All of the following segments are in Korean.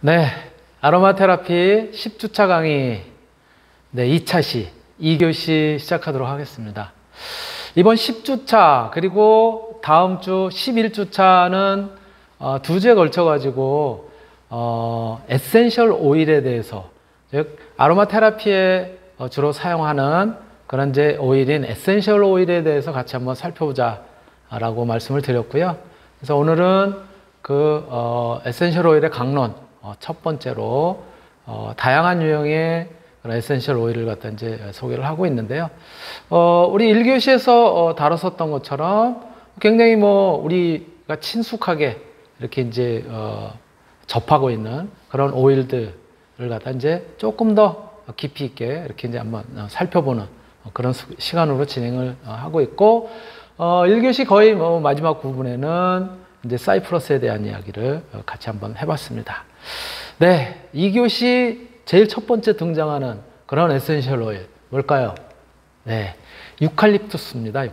네, 아로마 테라피 10주차 강의 2차 시 2교시 시작하도록 하겠습니다. 이번 10주차 그리고 다음 주 11주차는 두 주에 걸쳐 가지고 에센셜 오일에 대해서, 즉 아로마 테라피에 주로 사용하는 그런 이제 오일인 에센셜 오일에 대해서 같이 한번 살펴보자 라고 말씀을 드렸고요. 그래서 오늘은 그 에센셜 오일의 강론 첫 번째로 다양한 유형의 그런 에센셜 오일을 갖다 이제 소개를 하고 있는데요. 우리 1교시에서 다뤘었던 것처럼 굉장히 우리가 친숙하게 이렇게 이제 접하고 있는 그런 오일들을 갖다 이제 조금 더 깊이 있게 이렇게 이제 한번 살펴보는 그런 시간으로 진행을 하고 있고, 1교시 거의 마지막 부분에는 이제 사이프러스에 대한 이야기를 같이 한번 해봤습니다. 네, 2교시 제일 첫 번째 등장하는 그런 에센셜 오일 뭘까요? 네, 유칼립투스입니다.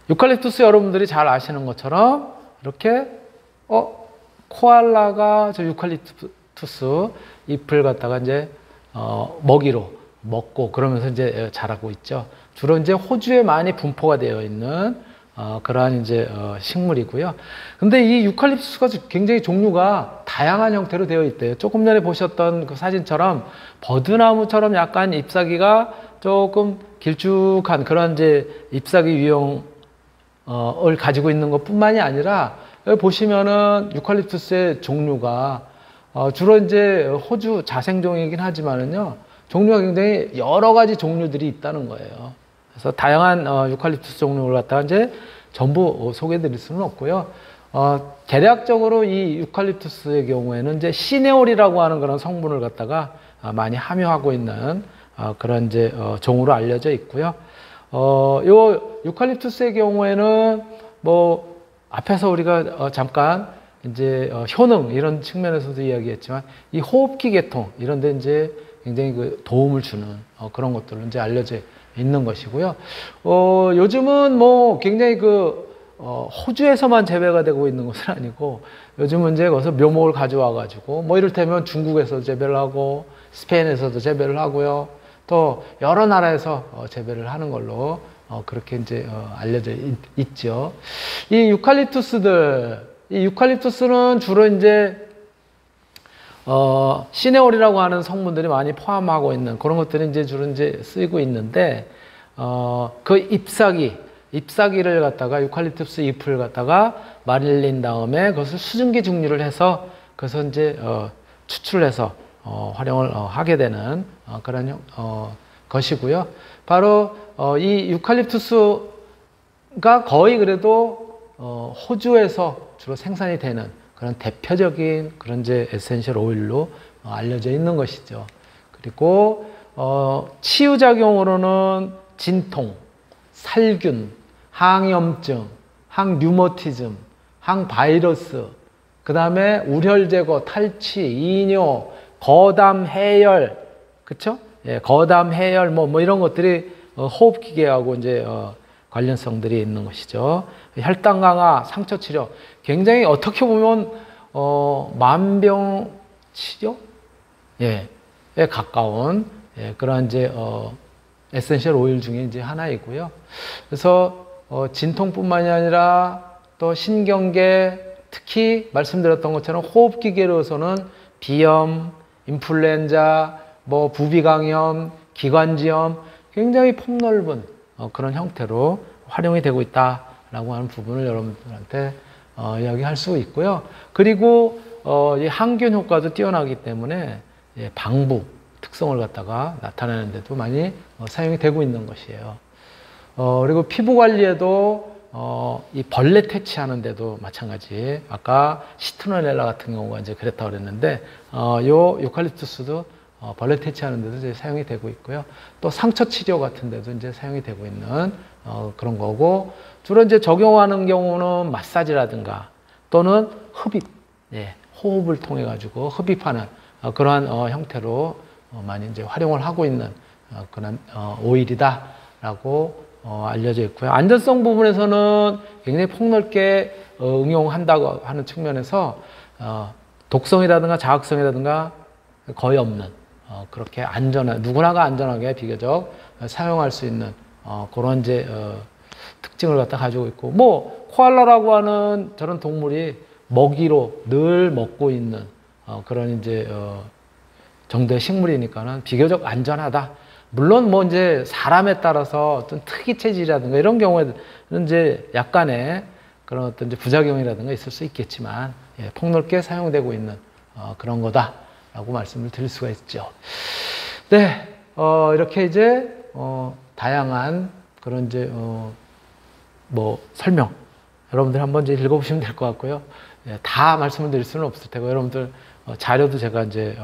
유칼립투스 여러분들이 잘 아시는 것처럼 이렇게 코알라가 저 유칼립투스 잎을 갖다가 이제 먹이로 먹고 그러면서 이제 자라고 있죠. 주로 이제 호주에 많이 분포가 되어 있는 그러한 이제 식물이고요. 근데 이 유칼립투스가 굉장히 종류가 다양한 형태로 되어 있대요. 조금 전에 보셨던 그 사진처럼 버드나무처럼 약간 잎사귀가 조금 길쭉한 그런 이제 잎사귀 유형을 가지고 있는 것뿐만이 아니라, 여기 보시면은 유칼립투스의 종류가 주로 이제 호주 자생종이긴 하지만은요, 종류가 굉장히 여러 가지 종류들이 있다는 거예요. 그래서 다양한 유칼립투스 종류를 갖다가 이제 전부 소개해 드릴 수는 없고요. 대략적으로 이 유칼립투스의 경우에는 이제 시네올이라고 하는 그런 성분을 갖다가 많이 함유하고 있는 그런 이제 종으로 알려져 있고요. 요 유칼립투스의 경우에는 앞에서 우리가 잠깐 이제 효능 이런 측면에서도 이야기했지만, 이 호흡기 계통 이런 데 이제 굉장히 그 도움을 주는 그런 것들로 이제 알려져 있는 것이고요. 요즘은 굉장히 호주에서만 재배가 되고 있는 것은 아니고, 요즘은 이제 거기서 묘목을 가져와 가지고 이를테면 중국에서 재배를 하고 스페인에서도 재배를 하고요. 또 여러 나라에서 재배를 하는 걸로 그렇게 이제 알려져 있죠. 이 유칼립투스는 주로 이제 시네올이라고 하는 성분들이 많이 포함하고 있는 그런 것들이 이제 주로 이제 쓰이고 있는데, 그 잎사귀를 갖다가 유칼립투스 잎을 갖다가 말린 다음에 그것을 수증기 증류를 해서 그것을 이제 추출해서 활용을 하게 되는 그런 것이고요. 바로 이 유칼립투스가 거의 그래도 호주에서 주로 생산이 되는 그런 대표적인 그런 이제 에센셜 오일로 알려져 있는 것이죠. 그리고 치유작용으로는 진통, 살균, 항염증, 항류머티즘, 항바이러스, 그 다음에 우열 제거, 탈취, 이뇨, 거담 해열, 그쵸? 예, 거담 해열 이런 것들이 호흡기계하고 이제 관련성들이 있는 것이죠. 혈당 강화, 상처 치료, 굉장히 어떻게 보면 만병 치료에 가까운 그런 이제 에센셜 오일 중에 이제 하나이고요. 그래서 진통뿐만이 아니라 또 신경계, 특히 말씀드렸던 것처럼 호흡기계로서는 비염, 인플루엔자, 부비강염, 기관지염, 굉장히 폭넓은 그런 형태로 활용이 되고 있다라고 하는 부분을 여러분들한테 이야기할 수 있고요. 그리고 이 항균 효과도 뛰어나기 때문에 방부 특성을 갖다가 나타내는 데도 많이 사용이 되고 있는 것이에요. 그리고 피부 관리에도 이 벌레 퇴치하는 데도 마찬가지, 아까 시트로넬라 같은 경우가 이제 그랬다고 그랬는데, 요 유칼립투스도 벌레 퇴치하는 데도 이제 사용이 되고 있고요. 또 상처 치료 같은 데도 이제 사용이 되고 있는 그런 거고, 주로 이제 적용하는 경우는 마사지라든가 또는 흡입, 호흡을 통해 가지고 흡입하는 그러한 형태로 많이 이제 활용을 하고 있는 그런 오일이다라고 알려져 있고요. 안전성 부분에서는 굉장히 폭넓게 응용한다고 하는 측면에서 독성이라든가 자극성이라든가 거의 없는 그렇게 안전한 누구나가 안전하게 비교적 사용할 수 있는 그런 이제 특징을 갖다 가지고 있고 뭐 코알라라고 하는 저런 동물이 먹이로 늘 먹고 있는 그런 이제 정도의 식물이니까는 비교적 안전하다. 물론 뭐 이제 사람에 따라서 어떤 특이 체질이라든가 이런 경우에는 이제 약간의 그런 어떤 이제 부작용이라든가 있을 수 있겠지만 예, 폭넓게 사용되고 있는 그런 거다라고 말씀을 드릴 수가 있죠. 네, 이렇게 이제 다양한 그런 이제 뭐 설명 여러분들 한번 이제 읽어보시면 될 것 같고요. 예, 다 말씀을 드릴 수는 없을 테고 여러분들 자료도 제가 이제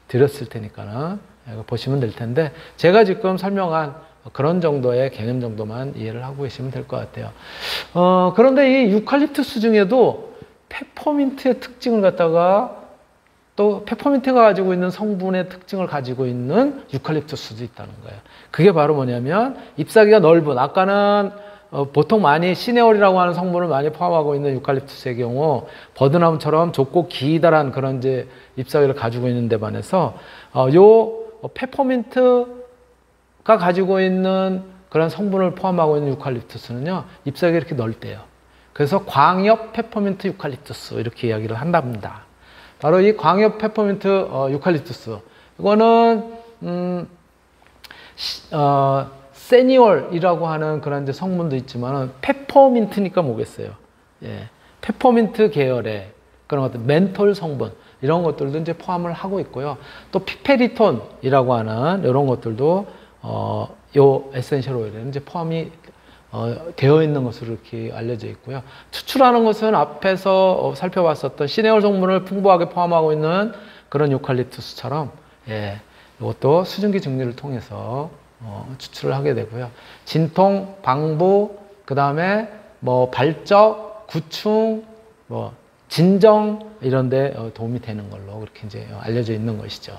드렸을 테니까는 보시면 될 텐데 제가 지금 설명한 그런 정도의 개념 정도만 이해를 하고 계시면 될 것 같아요. 그런데 이 유칼립투스 중에도 페퍼민트의 특징을 갖다가 또 페퍼민트가 가지고 있는 성분의 특징을 가지고 있는 유칼립투스도 있다는 거예요. 그게 바로 뭐냐면 잎사귀가 넓은 아까는 보통 많이 시네올이라고 하는 성분을 많이 포함하고 있는 유칼립투스의 경우 버드나무처럼 좁고 기다란 그런 이제 잎사귀를 가지고 있는 데 반해서 요 페퍼민트가 가지고 있는 그런 성분을 포함하고 있는 유칼립투스는요 잎사귀가 이렇게 넓대요. 그래서 광엽 페퍼민트 유칼립투스 이렇게 이야기를 한답니다. 바로 이 광엽 페퍼민트 유칼립투스 이거는 세니올이라고 하는 그런 이제 성분도 있지만은 페퍼민트니까 뭐겠어요? 예, 페퍼민트 계열의 그런 것들 멘톨 성분 이런 것들도 이제 포함을 하고 있고요. 또 피페리톤이라고 하는 이런 것들도 요 에센셜 오일에는 이제 포함이 되어 있는 것으로 이렇게 알려져 있고요. 추출하는 것은 앞에서 살펴봤었던 시네올 성분을 풍부하게 포함하고 있는 그런 유칼립투스처럼 예, 이것도 수증기 증류를 통해서 추출을 하게 되고요. 진통, 방부, 그 다음에 뭐 발적, 구충, 뭐 진정 이런 데 도움이 되는 걸로 그렇게 이제 알려져 있는 것이죠.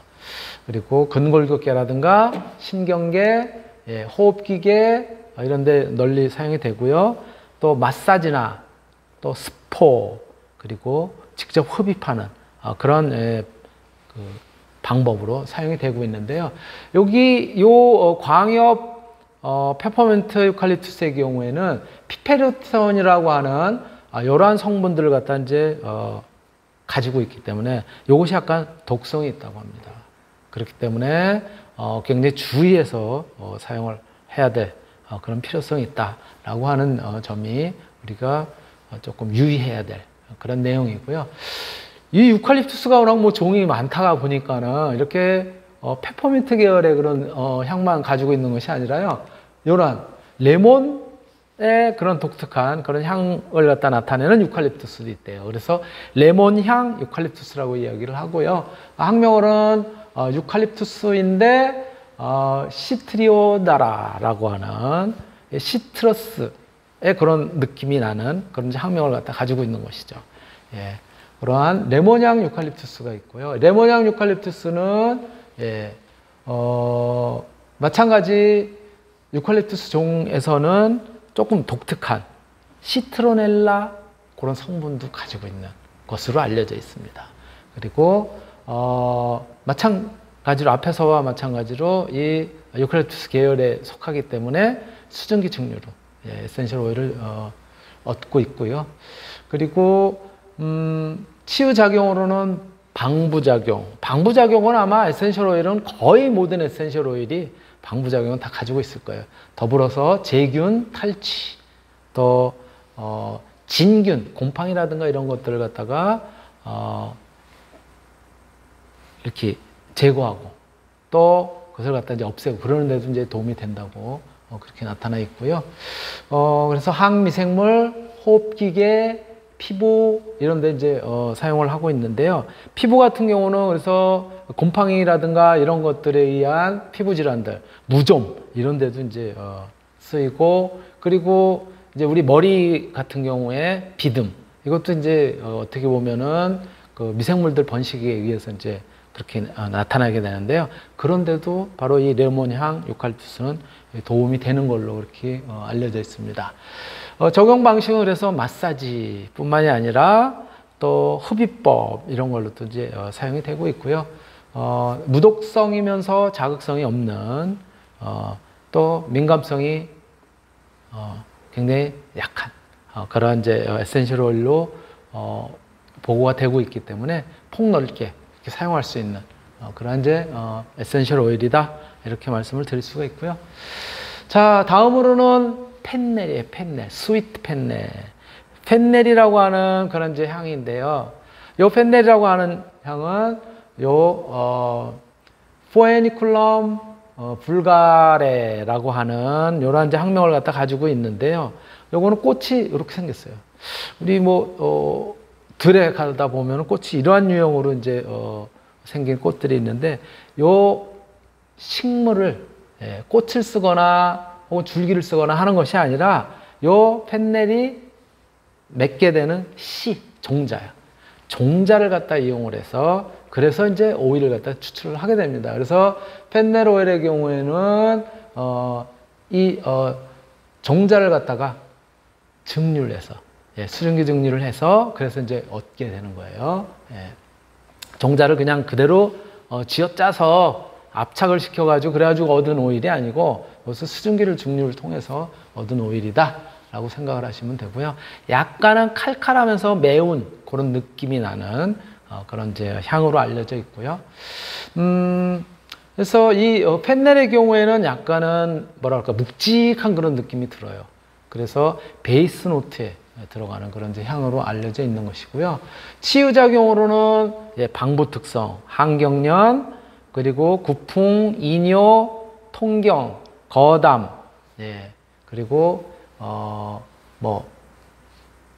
그리고 근골격계라든가 신경계, 예, 호흡기계 이런 데 널리 사용이 되고요. 또 마사지나 또 스포 그리고 직접 흡입하는 그런 그 방법으로 사용이 되고 있는데요. 여기 요 광엽 페퍼민트 유칼립투스의 경우에는 피페르톤이라고 하는 이러한 성분들을 갖다 이제 가지고 있기 때문에 이것이 약간 독성이 있다고 합니다. 그렇기 때문에 굉장히 주의해서 사용을 해야 될 그런 필요성이 있다라고 하는 점이 우리가 조금 유의해야 될 그런 내용이고요. 이 유칼립투스가 워낙 뭐 종이 많다가 보니까는 이렇게 페퍼민트 계열의 그런 향만 가지고 있는 것이 아니라요. 이런 레몬의 그런 독특한 그런 향을 갖다 나타내는 유칼립투스도 있대요. 그래서 레몬향 유칼립투스라고 이야기를 하고요. 학명으로는 유칼립투스인데 시트리오다라라고 하는 시트러스의 그런 느낌이 나는 그런 학명을 갖다 가지고 있는 것이죠. 예. 그러한 레몬향 유칼립투스가 있고요. 레몬향 유칼립투스는 예, 마찬가지 유칼립투스 종에서는 조금 독특한 시트로넬라 그런 성분도 가지고 있는 것으로 알려져 있습니다. 그리고 마찬가지로 앞에서와 마찬가지로 이 유칼립투스 계열에 속하기 때문에 수증기 증류로 예, 에센셜 오일을 얻고 있고요. 그리고 치유작용으로는 방부작용. 방부작용은 아마 에센셜 오일은 거의 모든 에센셜 오일이 방부작용은 다 가지고 있을 거예요. 더불어서 제균, 탈취, 또 진균, 곰팡이라든가 이런 것들을 갖다가 이렇게 제거하고 또 그것을 갖다 이제 없애고 그러는 데도 이제 도움이 된다고 그렇게 나타나 있고요. 그래서 항미생물, 호흡기계, 피부 이런 데 이제 사용을 하고 있는데요. 피부 같은 경우는 그래서 곰팡이라든가 이런 것들에 의한 피부 질환들, 무좀 이런 데도 이제 쓰이고 그리고 이제 우리 머리 같은 경우에 비듬 이것도 이제 어떻게 보면은 그 미생물들 번식에 의해서 이제 그렇게 나타나게 되는데요. 그런데도 바로 이 레몬향 유칼립투스는 도움이 되는 걸로 그렇게 알려져 있습니다. 적용 방식은 그래서 마사지뿐만이 아니라 또 흡입법 이런 걸로도 이제 사용이 되고 있고요. 무독성이면서 자극성이 없는 또 민감성이 굉장히 약한 그런 이제 에센셜 오일로 보고가 되고 있기 때문에 폭넓게 이렇게 사용할 수 있는 그런 이제 에센셜 오일이다 이렇게 말씀을 드릴 수가 있고요. 자, 다음으로는 펜넬이에요. 펜넬, 스위트 펜넬. 펜넬이라고 하는 그런 이제 향인데요. 요 펜넬이라고 하는 향은 포에니쿨럼 불가레라고 하는 요런 이제 학명을 갖다 가지고 있는데요. 요거는 꽃이 이렇게 생겼어요. 우리 들에 가다 보면 꽃이 이러한 유형으로 이제 생긴 꽃들이 있는데 요 식물을 꽃을 쓰거나 혹은 줄기를 쓰거나 하는 것이 아니라 요 펜넬이 맺게 되는 종자야. 종자를 갖다 이용을 해서 그래서 이제 오일을 갖다 추출을 하게 됩니다. 그래서 펜넬 오일의 경우에는 종자를 갖다가 증류를 해서 수증기 증류를 해서 그래서 이제 얻게 되는 거예요. 종자를 그냥 그대로 쥐어짜서 압착을 시켜가지고 그래가지고 얻은 오일이 아니고 여기서 수증기를 증류를 통해서 얻은 오일이다 라고 생각을 하시면 되고요. 약간은 칼칼하면서 매운 그런 느낌이 나는 그런 이제 향으로 알려져 있고요. 그래서 이 펜넬의 경우에는 약간은 뭐랄까 묵직한 그런 느낌이 들어요. 그래서 베이스 노트에 들어가는 그런 이제 향으로 알려져 있는 것이고요. 치유작용으로는 방부 특성, 항경련, 그리고 구풍, 이뇨, 통경, 거담, 그리고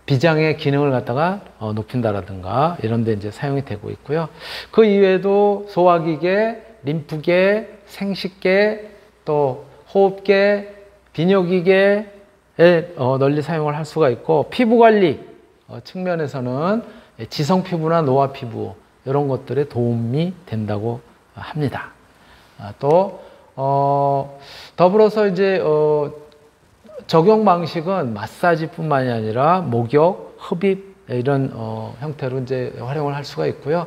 비장의 기능을 갖다가 높인다라든가 이런 데 이제 사용이 되고 있고요. 그 이외에도 소화기계, 림프계, 생식계, 또 호흡계, 비뇨기계에 널리 사용을 할 수가 있고 피부관리 측면에서는 지성 피부나 노화 피부 이런 것들에 도움이 된다고 합니다. 또 더불어서 이제 적용 방식은 마사지뿐만이 아니라 목욕, 흡입 이런 형태로 이제 활용을 할 수가 있고요.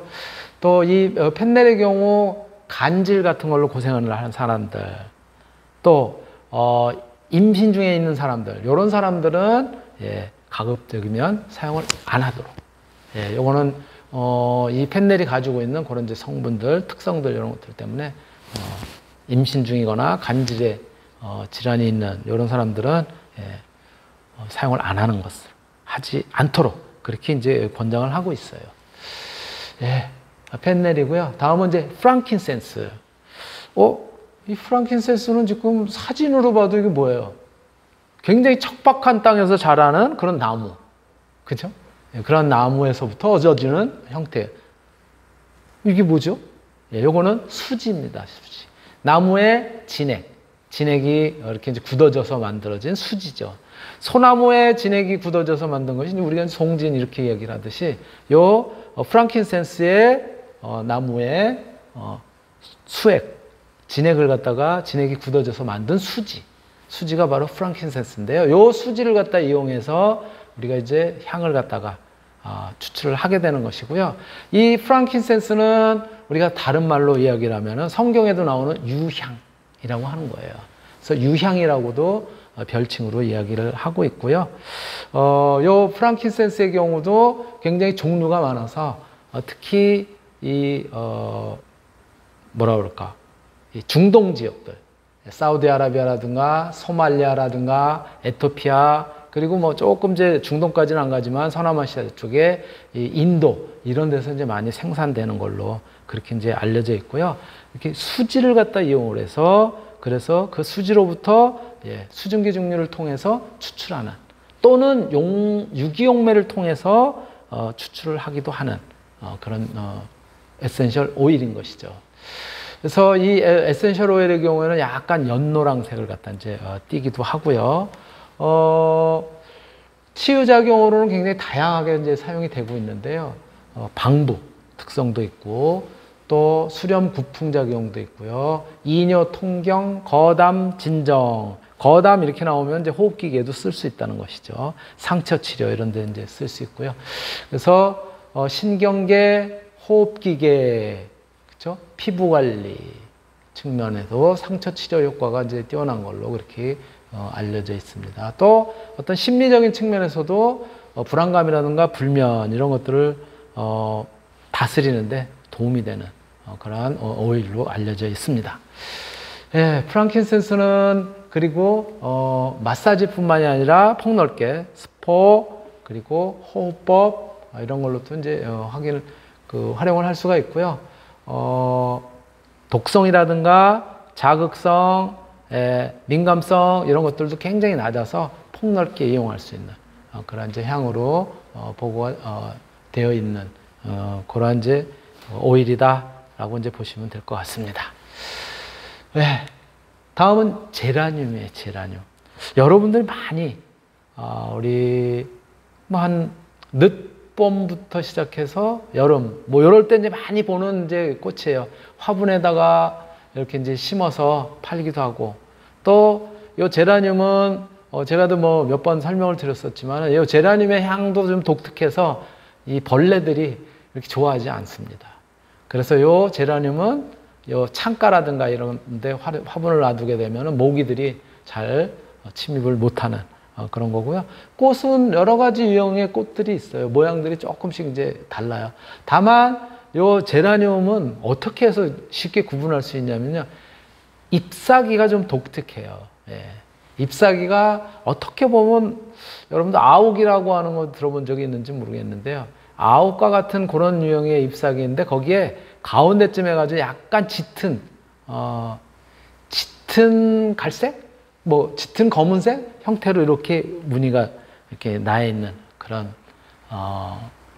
또 이 펜넬의 경우 간질 같은 걸로 고생을 하는 사람들, 또 임신 중에 있는 사람들, 이런 사람들은 가급적이면 사용을 안 하도록. 요거는 이 펜넬이 가지고 있는 그런 이제 성분들, 특성들 이런 것들 때문에 임신 중이거나 간질에 질환이 있는 이런 사람들은 사용을 안 하는 것을 하지 않도록 그렇게 이제 권장을 하고 있어요. 펜넬이고요. 다음은 이제 프랑킨센스. 이 프랑킨센스는 지금 사진으로 봐도 이게 뭐예요? 굉장히 척박한 땅에서 자라는 그런 나무, 그죠? 그런 나무에서부터 얻어지는 형태. 이게 뭐죠? 요거는 수지입니다. 수지. 나무의 진액이 이렇게 이제 굳어져서 만들어진 수지죠. 소나무의 진액이 굳어져서 만든 것이 우리가 송진 이렇게 얘기를 하듯이 요 프랑킨센스의 나무의 진액을 갖다가 진액이 굳어져서 만든 수지가 바로 프랑킨센스인데요. 요 수지를 갖다 이용해서 우리가 이제 향을 갖다가 추출을 하게 되는 것이고요. 이 프랑킨센스는 우리가 다른 말로 이야기를 하면은 성경에도 나오는 유향이라고 하는 거예요. 그래서 유향이라고도 별칭으로 이야기를 하고 있고요. 요 프랑킨센스의 경우도 굉장히 종류가 많아서 특히 이 중동 지역들, 사우디아라비아라든가 소말리아라든가 에토피아, 그리고 뭐 조금 이제 중동까지는 안 가지만 서남아시아 쪽에 이 인도 이런 데서 이제 많이 생산되는 걸로 그렇게 이제 알려져 있고요. 이렇게 수지를 갖다 이용을 해서 그래서 그 수지로부터 수증기 증류를 통해서 추출하는 또는 유기용매를 통해서 추출을 하기도 하는 그런 에센셜 오일인 것이죠. 그래서 이 에센셜 오일의 경우에는 약간 연노랑색을 갖다 이제 띠기도 하고요. 치유작용으로는 굉장히 다양하게 이제 사용이 되고 있는데요. 방부 특성도 있고, 또 수렴 구풍 작용도 있고요. 이뇨 통경, 거담 진정. 거담 이렇게 나오면 이제 호흡기계에도 쓸 수 있다는 것이죠. 상처 치료 이런 데 이제 쓸 수 있고요. 그래서 신경계, 호흡기계, 그렇죠? 피부 관리 측면에도 상처 치료 효과가 이제 뛰어난 걸로 그렇게 알려져 있습니다. 또 어떤 심리적인 측면에서도 불안감이라든가 불면 이런 것들을 다스리는데 도움이 되는 그러한 오일로 알려져 있습니다. 예, 프랑킨센스는 그리고 마사지뿐만이 아니라 폭넓게 스포 그리고 호흡법 이런 걸로도 이제 활용을 할 수가 있고요. 독성이라든가 자극성, 민감성 이런 것들도 굉장히 낮아서 폭넓게 이용할 수 있는 그런 이제 향으로 보고가 되어 있는 그런 이제 오일이다라고 이제 보시면 될 것 같습니다. 네. 다음은 제라늄이에요. 제라늄. 여러분들이 많이 우리 뭐 한 늦봄부터 시작해서 여름 뭐 이럴 때 이제 많이 보는 이제 꽃이에요. 화분에다가 이렇게 이제 심어서 팔기도 하고 또 이 제라늄은 제가도 뭐 몇 번 설명을 드렸었지만 이 제라늄의 향도 좀 독특해서 이 벌레들이 이렇게 좋아하지 않습니다. 그래서 이 제라늄은 요 창가라든가 이런 데 화분을 놔두게 되면 모기들이 잘 침입을 못하는 그런 거고요. 꽃은 여러 가지 유형의 꽃들이 있어요. 모양들이 조금씩 이제 달라요. 다만 요 제라늄은 어떻게 해서 쉽게 구분할 수 있냐면요. 잎사귀가 좀 독특해요. 예. 잎사귀가 어떻게 보면 여러분들 아욱이라고 하는 거 들어본 적이 있는지 모르겠는데요. 아욱과 같은 그런 유형의 잎사귀인데 거기에 가운데쯤 해가지고 약간 짙은 갈색? 뭐 짙은 검은색 형태로 이렇게 무늬가 이렇게 나 있는 그런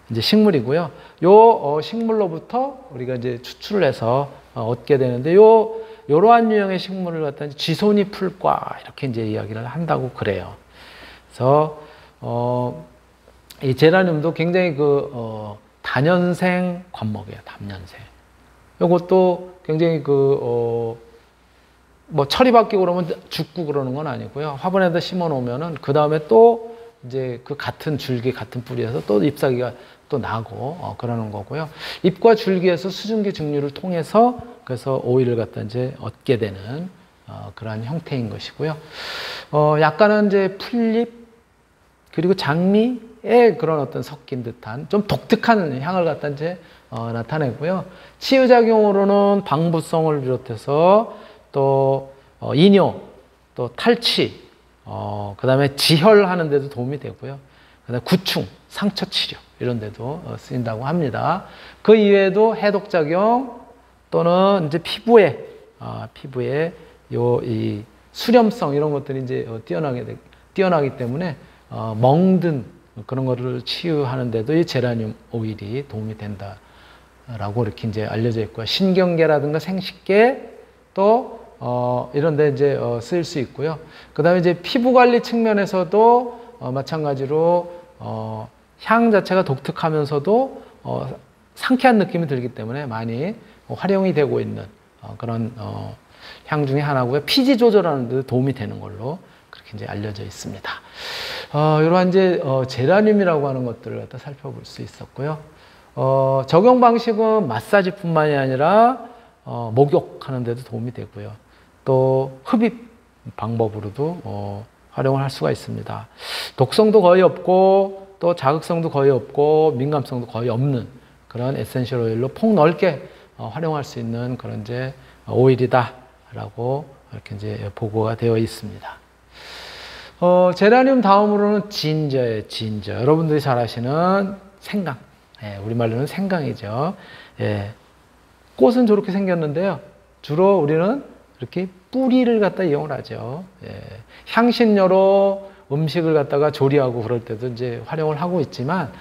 이제 식물이고요. 요 식물로부터 우리가 이제 추출을 해서 얻게 되는데 요러한 유형의 식물을 갖다 쥐손이 풀과 이렇게 이제 이야기를 한다고 그래요. 그래서 이 제라늄도 굉장히 다년생 관목이에요. 다년생. 요것도 굉장히 뭐 철이 바뀌고 그러면 죽고 그러는 건 아니고요. 화분에다 심어 놓으면은 그 다음에 또 이제 그 같은 줄기, 같은 뿌리에서 또 잎사귀가 또 나고 그러는 거고요. 잎과 줄기에서 수증기 증류를 통해서 그래서 오일을 갖다 이제 얻게 되는 그러한 형태인 것이고요. 약간은 이제 풀잎 그리고 장미의 그런 어떤 섞인 듯한 좀 독특한 향을 갖다 이제 나타내고요. 치유작용으로는 방부성을 비롯해서 또 이뇨, 또 탈취, 그 다음에 지혈하는 데도 도움이 되고요. 그 다음에 구충, 상처 치료 이런 데도 쓰인다고 합니다. 그 이외에도 해독작용 또는 이제 피부에 이 수렴성 이런 것들이 이제 뛰어나기 때문에 멍든 그런 거를 치유하는 데도 이 제라늄 오일이 도움이 된다라고 이렇게 이제 알려져 있고요. 신경계라든가 생식계 또 이런 데 이제 쓰일 수 있고요. 그 다음에 이제 피부 관리 측면에서도 마찬가지로 향 자체가 독특하면서도 상쾌한 느낌이 들기 때문에 많이 활용이 되고 있는 그런 향 중에 하나고요. 피지 조절하는 데 도움이 되는 걸로 그렇게 이제 알려져 있습니다. 이러한 이제 제라늄이라고 하는 것들을 갖다 살펴볼 수 있었고요. 적용 방식은 마사지뿐만이 아니라 목욕하는 데도 도움이 되고요. 또 흡입 방법으로도 활용을 할 수가 있습니다. 독성도 거의 없고 또 자극성도 거의 없고 민감성도 거의 없는 그런 에센셜 오일로 폭넓게 활용할 수 있는 그런 이제 오일이다라고 이렇게 이제 보고가 되어 있습니다. 제라늄 다음으로는 진저예요. 진저. 여러분들이 잘 아시는 생강. 예, 우리말로는 생강이죠. 예. 꽃은 저렇게 생겼는데요. 주로 우리는 이렇게 뿌리를 갖다 이용을 하죠. 예. 향신료로 음식을 갖다가 조리하고 그럴 때도 이제 활용을 하고 있지만,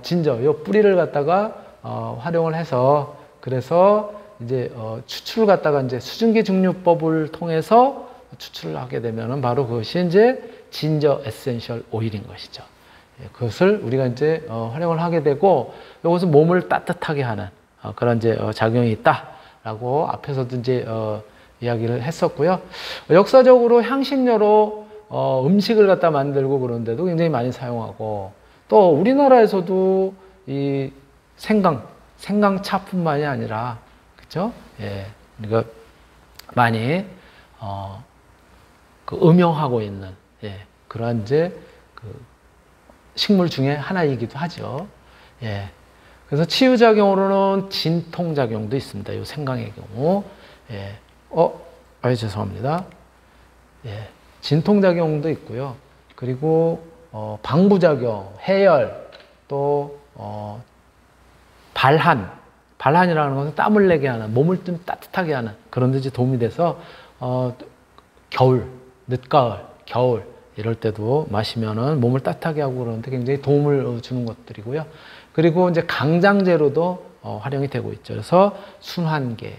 진저, 요 뿌리를 갖다가 활용을 해서 그래서 이제 추출을 갖다가 이제 수증기 증류법을 통해서 추출을 하게 되면은 바로 그것이 이제 진저 에센셜 오일인 것이죠. 예. 그것을 우리가 이제 활용을 하게 되고, 이것은 몸을 따뜻하게 하는 그런 이제 작용이 있다라고 앞에서도 이제 이야기를 했었고요. 역사적으로 향신료로 음식을 갖다 만들고 그런데도 굉장히 많이 사용하고, 또 우리나라에서도 이 생강차뿐만이 아니라, 그죠? 예, 그러니까 많이 그 음용하고 있는, 예, 그러한 이제 그 식물 중에 하나이기도 하죠. 예. 그래서 치유작용으로는 진통작용도 있습니다. 이 생강의 경우. 예. 죄송합니다. 예. 진통작용도 있고요. 그리고, 방부작용, 해열, 또, 발한이라는 것은 땀을 내게 하는, 몸을 좀 따뜻하게 하는 그런 데 이제 도움이 돼서, 겨울, 늦가을, 겨울, 이럴 때도 마시면은 몸을 따뜻하게 하고 그러는데 굉장히 도움을 주는 것들이고요. 그리고 이제 강장제로도 활용이 되고 있죠. 그래서 순환계,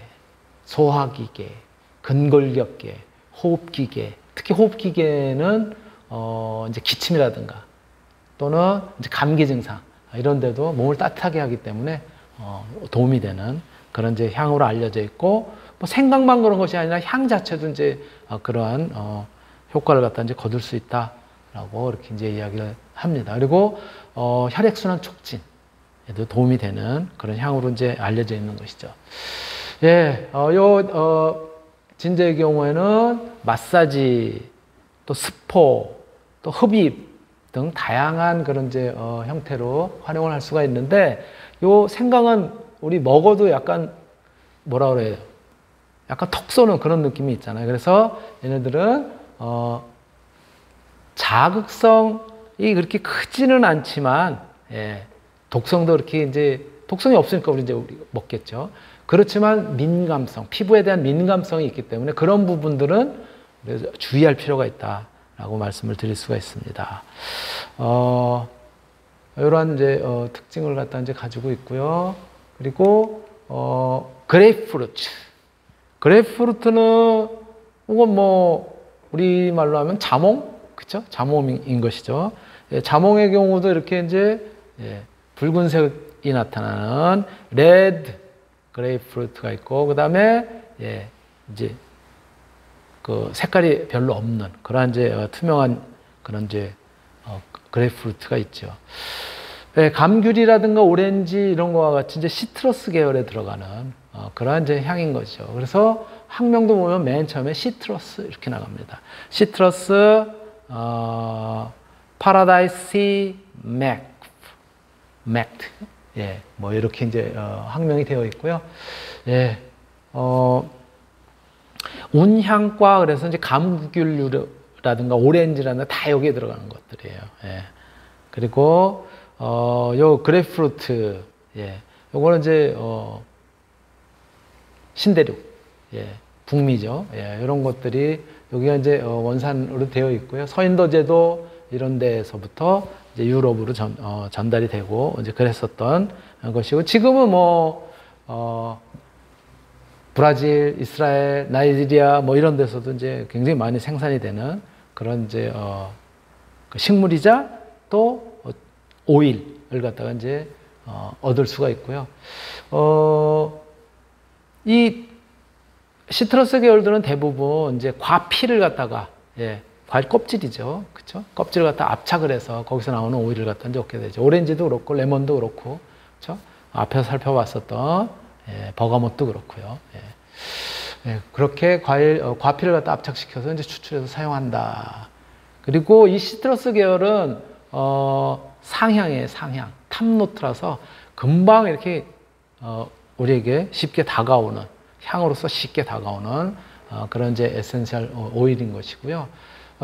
소화기계, 근골격계, 호흡기계, 특히 호흡기계는 이제 기침이라든가 또는 이제 감기 증상 이런 데도 몸을 따뜻하게 하기 때문에 도움이 되는 그런 이제 향으로 알려져 있고, 뭐 생강만 그런 것이 아니라 향 자체도 이제 그러한 효과를 갖다 이제 거둘 수 있다라고 이렇게 이제 이야기를 합니다. 그리고 혈액순환 촉진에도 도움이 되는 그런 향으로 이제 알려져 있는 것이죠. 예, 진저의 경우에는 마사지, 또 스포, 또 흡입 등 다양한 그런 이제 형태로 활용을 할 수가 있는데, 요 생강은 우리 먹어도 약간 뭐라 그래요? 약간 턱 쏘는 그런 느낌이 있잖아요. 그래서 얘네들은 자극성이 그렇게 크지는 않지만, 예, 독성도 그렇게 이제 독성이 없으니까 우리 먹겠죠. 그렇지만 민감성, 피부에 대한 민감성이 있기 때문에 그런 부분들은 주의할 필요가 있다라고 말씀을 드릴 수가 있습니다. 이러한 이제 특징을 갖다 이제 가지고 있고요. 그리고 그레이프루트는 이건 뭐 우리말로 하면 자몽, 그렇죠? 자몽인 것이죠. 예, 자몽의 경우도 이렇게 이제 붉은색이 나타나는 레드 그레이프루트가 있고, 그 다음에 이제 그 색깔이 별로 없는 그러한 이제 투명한 그런 이제 그레이프루트가 있죠. 예, 감귤이라든가 오렌지 이런 거와 같이 이제 시트러스 계열에 들어가는 그러한 이제 향인 거죠. 그래서 학명도 보면 맨 처음에 시트러스 이렇게 나갑니다. 시트러스 파라다이스 맥트, 예, 뭐 이렇게 이제 학명이 되어 있고요. 예, 운향과 그래서 이제 감귤류라든가 오렌지라든가 다 여기에 들어가는 것들이에요. 예. 그리고 요 그레이프루트, 예, 요거는 이제 신대륙, 예, 북미죠. 예, 이런 것들이 여기가 이제 원산으로 되어 있고요. 서인도제도 이런 데에서부터 이제 유럽으로 전달이 되고 이제 그랬었던 것이고, 지금은 뭐 브라질, 이스라엘, 나이지리아 뭐 이런 데서도 이제 굉장히 많이 생산이 되는 그런 이제 그 식물이자 또 오일을 갖다가 이제 얻을 수가 있고요. 이 시트러스 계열들은 대부분 이제 과피를 갖다가, 예, 과일 껍질이죠, 그렇죠? 껍질을 갖다 압착을 해서 거기서 나오는 오일을 갖다 이제 얻게 되죠. 오렌지도 그렇고 레몬도 그렇고, 그렇죠? 앞에서 살펴봤었던 버가못도 그렇고요. 예. 예, 그렇게 과피를 갖다 압착시켜서 이제 추출해서 사용한다. 그리고 이 시트러스 계열은 상향이에요, 상향. 탑노트라서 금방 이렇게 우리에게 쉽게 다가오는, 향으로서 쉽게 다가오는 그런 이제 에센셜 오일인 것이고요.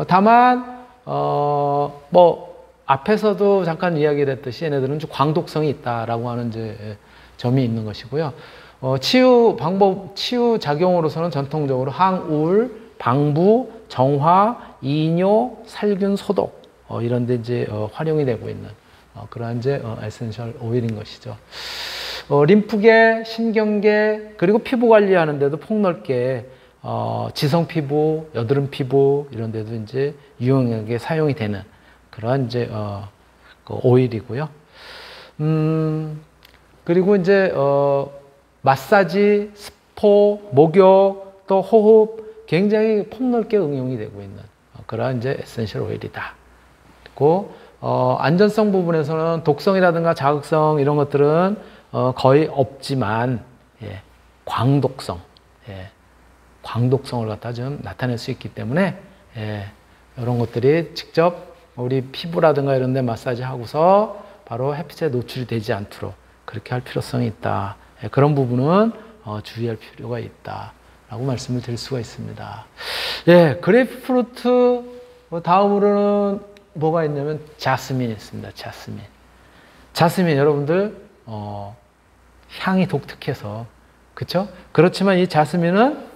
다만 뭐 앞에서도 잠깐 이야기를 했듯이 얘네들은 좀 광독성이 있다라고 하는 이제 점이 있는 것이고요. 치유 작용으로서는 전통적으로 항우울, 방부, 정화, 이뇨, 살균, 소독 이런 데 이제 활용이 되고 있는 그러한 이제 에센셜 오일인 것이죠. 림프계, 신경계, 그리고 피부 관리하는 데도 폭넓게 지성 피부, 여드름 피부 이런 데도 이제 유용하게 사용이 되는 그러한 이제 그 오일이고요. 그리고 이제 마사지, 스포, 목욕, 또 호흡 굉장히 폭넓게 응용이 되고 있는 그러한 이제 에센셜 오일이다. 그리고 안전성 부분에서는 독성이라든가 자극성 이런 것들은 거의 없지만, 예, 광독성, 예, 광독성을 갖다 좀 나타낼 수 있기 때문에, 예, 이런 것들이 직접 우리 피부라든가 이런 데 마사지 하고서 바로 햇빛에 노출이 되지 않도록 그렇게 할 필요성이 있다. 예, 그런 부분은 주의할 필요가 있다 라고 말씀을 드릴 수가 있습니다. 예, 그레이프프루트 다음으로는 뭐가 있냐면 자스민이 있습니다. 자스민. 자스민 여러분들 향이 독특해서, 그렇죠? 그렇지만 이 자스민은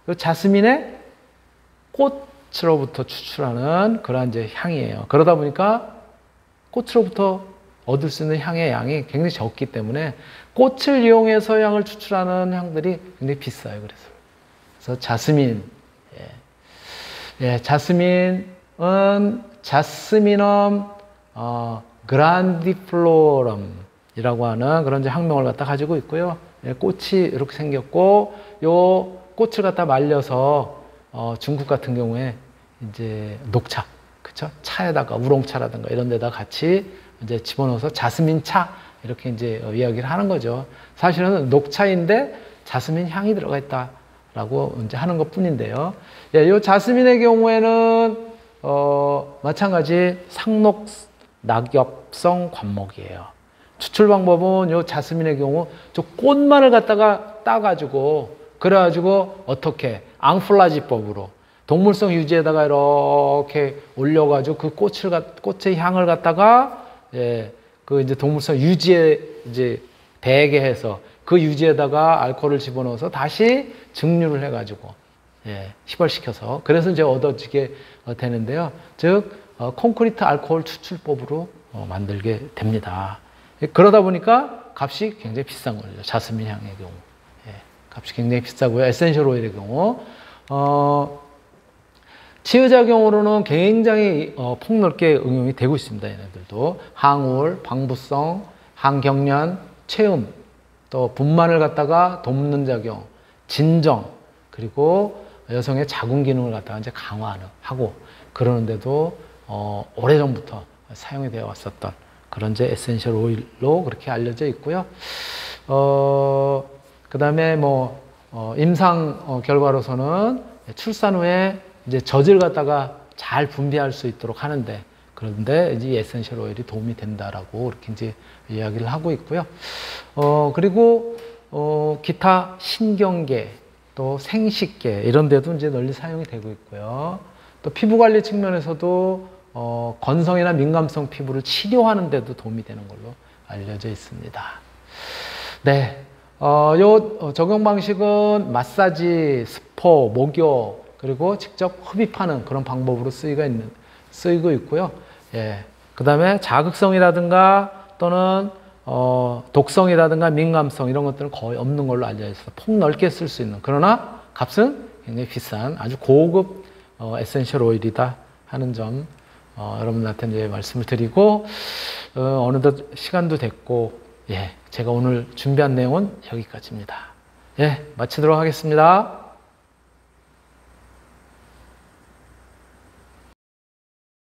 그 자스민의 꽃으로부터 추출하는 그러한 이제 향이에요. 그러다 보니까 꽃으로부터 얻을 수 있는 향의 양이 굉장히 적기 때문에 꽃을 이용해서 향을 추출하는 향들이 굉장히 비싸요. 그래서 자스민, 예, 자스민은 자스미넘 그란디플로럼이라고 하는 그런 이제 학명을 갖다 가지고 있고요. 예, 꽃이 이렇게 생겼고, 요 꽃을 갖다 말려서 중국 같은 경우에 이제 녹차, 그쵸? 차에다가 우롱차라든가 이런 데다 같이 이제 집어넣어서 자스민 차 이렇게 이제 이야기를 하는 거죠. 사실은 녹차인데 자스민 향이 들어가 있다라고 이제 하는 것 뿐인데요. 예, 요 자스민의 경우에는 마찬가지 상록 낙엽성 관목이에요. 추출 방법은 요 자스민의 경우 저 꽃만을 갖다가 따가지고 그래가지고 어떻게 앙플라지법으로 동물성 유지에다가 이렇게 올려가지고 그 꽃의 향을 갖다가 예, 그 이제 동물성 유지에 이제 배게 해서 그 유지에다가 알코올을 집어넣어서 다시 증류를 해가지고 예, 휘발시켜서 그래서 이제 얻어지게 되는데요. 즉 콘크리트 알코올 추출법으로 만들게 됩니다. 그러다 보니까 값이 굉장히 비싼 거죠. 자스민 향의 경우. 예, 값이 굉장히 비싸고요. 에센셜 오일의 경우. 치유작용으로는 굉장히 폭넓게 응용이 되고 있습니다. 얘네들도. 항우울, 방부성, 항경련, 체음, 또 분만을 갖다가 돕는 작용, 진정, 그리고 여성의 자궁 기능을 갖다가 이제 강화하고 그러는데도 오래전부터 사용이 되어 왔었던 그런 이제 에센셜 오일로 그렇게 알려져 있고요. 그 다음에 뭐, 임상 결과로서는 출산 후에 이제 젖을 갖다가 잘 분비할 수 있도록 하는데, 그런데 이제 에센셜 오일이 도움이 된다라고 이렇게 이제 이야기를 하고 있고요. 그리고, 기타 신경계, 또 생식계, 이런 데도 이제 널리 사용이 되고 있고요. 또 피부 관리 측면에서도, 건성이나 민감성 피부를 치료하는 데도 도움이 되는 걸로 알려져 있습니다. 네. 요 적용 방식은 마사지, 스포, 목욕, 그리고 직접 흡입하는 그런 방법으로 쓰이고 있고요. 예. 그 다음에 자극성이라든가 또는 독성이라든가 민감성 이런 것들은 거의 없는 걸로 알려져 있어서 폭넓게 쓸 수 있는, 그러나 값은 굉장히 비싼 아주 고급 에센셜 오일이다 하는 점 여러분들한테 이제 말씀을 드리고, 어느덧 시간도 됐고, 예, 제가 오늘 준비한 내용은 여기까지입니다. 예, 마치도록 하겠습니다.